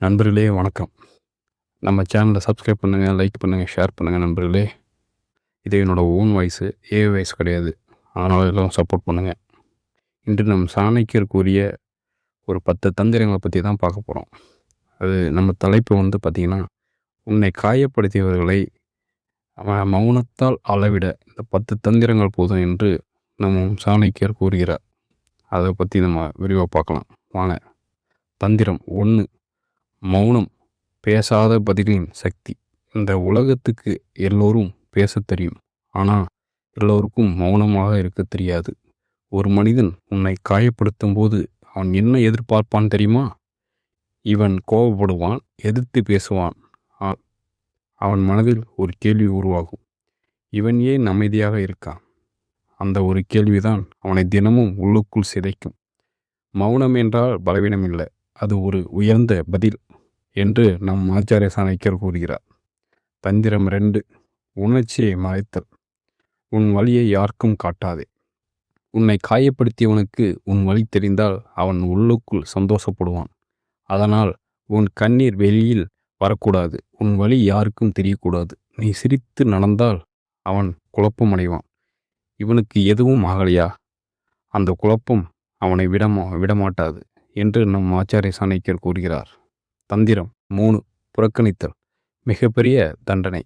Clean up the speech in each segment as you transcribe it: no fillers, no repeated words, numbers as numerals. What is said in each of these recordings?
நண்பர்களே வணக்கம். நம்ம சேனலை சப்ஸ்கிரைப் பண்ணுங்கள், லைக் பண்ணுங்கள், ஷேர் பண்ணுங்கள் நண்பர்களே. இது என்னோடய ஓன் வாய்ஸு, ஏஐ வாய்ஸ் கிடையாது. அதனால் எல்லாம் சப்போர்ட் பண்ணுங்கள். இன்று நம் சாணக்கியர் கூறிய ஒரு 10 தந்திரங்களை பற்றி தான் பார்க்க போகிறோம். அது நம்ம தலைப்பு பார்த்திங்கன்னா, உன்னை காயப்படுத்தியவர்களை மௌனத்தால் அளவிட இந்த 10 தந்திரங்கள் போதும் என்று நம்ம சாணக்கியர் கூறுகிறார். அதை பற்றி நம்ம விரிவாக பார்க்கலாம் வாங்க. தந்திரம் 1, மௌனம். பேசாத பதிலின் சக்தி. இந்த உலகத்துக்கு எல்லோரும் பேசத் தெரியும், ஆனால் எல்லோருக்கும் மௌனமாக இருக்க தெரியாது. ஒரு மனிதன் உன்னை காயப்படுத்தும் போது அவன் என்ன எதிர்பார்ப்பான் தெரியுமா? இவன் கோபப்படுவான், எதிர்த்து பேசுவான். அவன் மனதில் ஒரு கேள்வி உருவாகும், இவன் ஏன் அமைதியாக இருக்கான்? அந்த ஒரு கேள்விதான் அவனை தினமும் உள்ளுக்குள் சிதைக்கும். மௌனம் என்றால் பலவீனம் இல்லை, அது ஒரு உயர்ந்த பதில் என்று நம் ஆச்சாரிய சாணக்கியர் கூறுகிறார். தந்திரம் 2, உணர்ச்சியை மறைத்தல். உன் வலியை யாருக்கும் காட்டாதே. உன்னை காயப்படுத்தியவனுக்கு உன் வலி தெரிந்தால் அவன் உள்ளுக்குள் சந்தோஷப்படுவான். அதனால் உன் கண்ணீர் வெளியில் வரக்கூடாது, உன் வலி யாருக்கும் தெரியக்கூடாது. நீ சிரித்து நடந்தால் அவன் குழப்பமடைவான். இவனுக்கு எதுவும் ஆகலையா? அந்த குழப்பம் அவனை விடமாட்டாது என்று நம் ஆச்சாரிய சாணக்கியர் கூறுகிறார். தந்திரம் 3, புறக்கணித்தல். மிகப்பெரிய தண்டனை.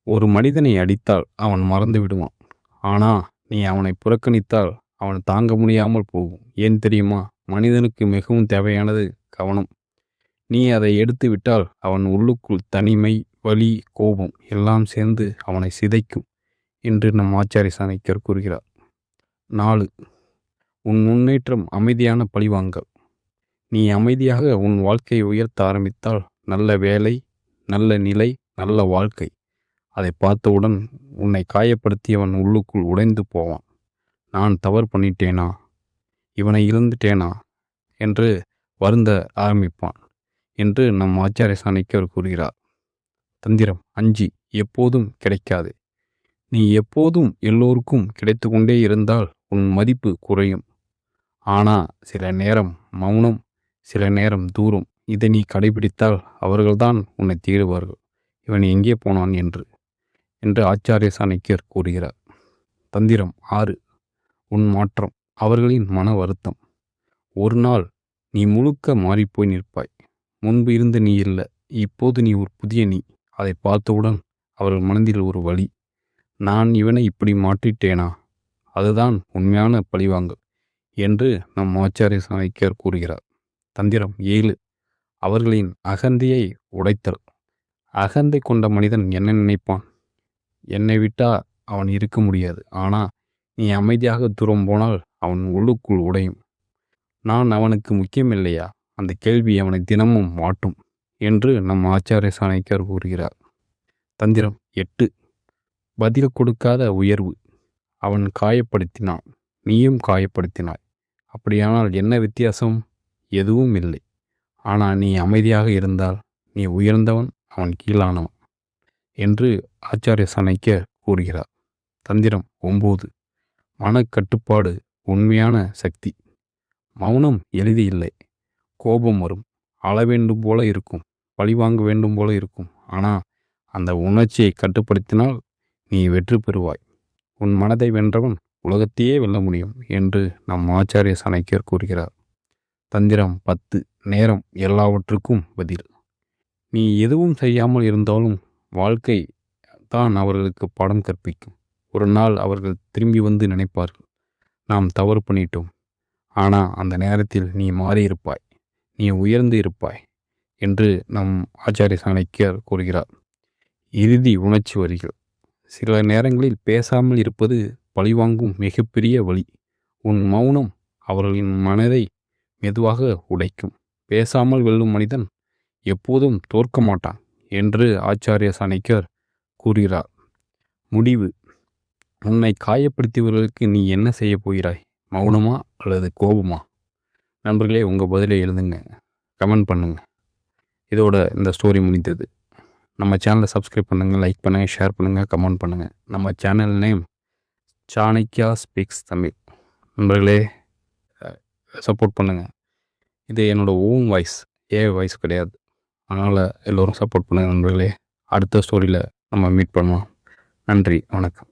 ஒரு மனிதனை அடித்தால் அவன் மறந்து விடுவான், ஆனால் நீ அவனை புறக்கணித்தால் அவன் தாங்க முடியாமல் போகும். ஏன் தெரியுமா? மனிதனுக்கு மிகவும் தேவையானது கவனம். நீ அதை எடுத்து விட்டால் அவன் உள்ளுக்குள் தனிமை, வலி, கோபம் எல்லாம் சேர்ந்து அவனை சிதைக்கும் என்று நம் ஆச்சாரிய சாணக்கியர் கூறுகிறார். 4, உன் முன்னேற்றம் அமைதியான பழிவாங்கல். நீ அமைதியாக உன் வாழ்க்கையை உயர்த்த ஆரம்பித்தால் நல்ல வேலை, நல்ல நிலை, நல்ல வாழ்க்கை அதை பார்த்தவுடன் உன்னை காயப்படுத்தியவன் உள்ளுக்குள் உடைந்து போவான். நான் தவறு பண்ணிட்டேனா, இவனை இழந்துட்டேனா என்று வருந்த ஆரம்பிப்பான் என்று நம் ஆச்சாரிய சாணக்கியர் கூறுகிறார். தந்திரம் 5, எப்போதும் கிடைக்காது. நீ எப்போதும் எல்லோருக்கும் கிடைத்து கொண்டே இருந்தால் உன் மதிப்பு குறையும். ஆனால் சில நேரம் மௌனம், சில நேரம் தூரம். இதை நீ கடைபிடித்தால் அவர்கள்தான் உன்னை தேடுவார்கள், இவன் எங்கே போனான் என்று ஆச்சாரிய சாணக்கியர் கூறுகிறார். தந்திரம் 6, உன் மாற்றம். அவர்களின் மன வருத்தம். ஒரு நாள் நீ முழுக்க மாறிப்போய் நிற்பாய். முன்பு இருந்த நீ இல்லை, இப்போது நீ ஒரு புதிய நீ. அதை பார்த்தவுடன் அவர்கள் மனதில் ஒரு வலி, நான் இவனை இப்படி மாற்றிட்டேனா? அதுதான் உண்மையான பழிவாங்கல் என்று நம் ஆச்சாரிய சாணக்கியர் கூறுகிறார். தந்திரம் 7, அவர்களின் அகந்தையை உடைத்தல். அகந்தை கொண்ட மனிதன் என்ன நினைப்பான்? என்னை விட்டால் அவன் இருக்க முடியாது, ஆனால் நீ அமைதியாக தூரம் போனால் அவன் உள்ளுக்குள் உடையும். நான் அவனுக்கு முக்கியமில்லையா? அந்த கேள்வி அவனை தினமும் மாட்டும் என்று நம் ஆச்சாரிய சாணக்கியர் கூறுகிறார். தந்திரம் 8, பதில் கொடுக்காத உயர்வு. அவன் காயப்படுத்தினான், நீயும் காயப்படுத்தினாய். அப்படியானால் என்ன வித்தியாசம்? எதுவும் இல்லை. ஆனால் நீ அமைதியாக இருந்தால் நீ உயர்ந்தவன், அவன் கீழானவன் என்று ஆச்சாரிய சாணக்கியர் கூறுகிறார். தந்திரம் 9, மனக்கட்டுப்பாடு. உண்மையான சக்தி. மௌனம் எளிது இல்லை. கோபம் வரும், அழ வேண்டும் போல இருக்கும், பழிவாங்க வேண்டும் போல இருக்கும். ஆனால் அந்த உணர்ச்சியை கட்டுப்படுத்தினால் நீ வெற்றி பெறுவாய். உன் மனதை வென்றவன் உலகத்தையே வெல்ல முடியும் என்று நம் ஆச்சாரிய சாணக்கியர் கூறுகிறார். தந்திரம் 10, நேரம் எல்லாவற்றுக்கும் பதில். நீ எதுவும் செய்யாமல் இருந்தாலும் வாழ்க்கை தான் அவர்களுக்கு பாடம் கற்பிக்கும். ஒரு நாள் அவர்கள் திரும்பி வந்து நினைப்பார்கள், நாம் தவறு பண்ணிட்டோம். ஆனால் அந்த நேரத்தில் நீ மாறியிருப்பாய், நீ உயர்ந்து இருப்பாய் என்று நம் ஆச்சாரிய சாணக்கியர் கூறுகிறார். இறுதி உணர்ச்சி வரிகள். சில நேரங்களில் பேசாமல் இருப்பது பழிவாங்கும் மிகப்பெரிய வழி. உன் மௌனம் அவர்களின் மனதை மெதுவாக உடைக்கும். பேசாமல் வெல்லும் மனிதன் எப்போதும் தோற்க மாட்டான் என்று ஆச்சாரிய சாணக்கியர் கூறுகிறார். முடிவு. உன்னை காயப்படுத்தியவர்களுக்கு நீ என்ன செய்ய போகிறாய்? மௌனமா அல்லது கோபமா? நண்பர்களே, உங்கள் பதிலை எழுதுங்க, கமெண்ட் பண்ணுங்க. இதோட இந்த ஸ்டோரி முடிந்தது. நம்ம சேனலை சப்ஸ்கிரைப் பண்ணுங்கள், லைக் பண்ணுங்கள், ஷேர் பண்ணுங்கள், கமெண்ட் பண்ணுங்கள். நம்ம channel name Chanakya speaks Tamil. நண்பர்களே, சப்போர்ட் பண்ணுங்கள். இது என்னோடய ஓன் வாய்ஸ், ஏஐ வாய்ஸ் கிடையாது. அதனால் எல்லோரும் சப்போர்ட் பண்ணுங்கள் நண்பர்களே. அடுத்த ஸ்டோரியில் நம்ம மீட் பண்ணுவோம். நன்றி, வணக்கம்.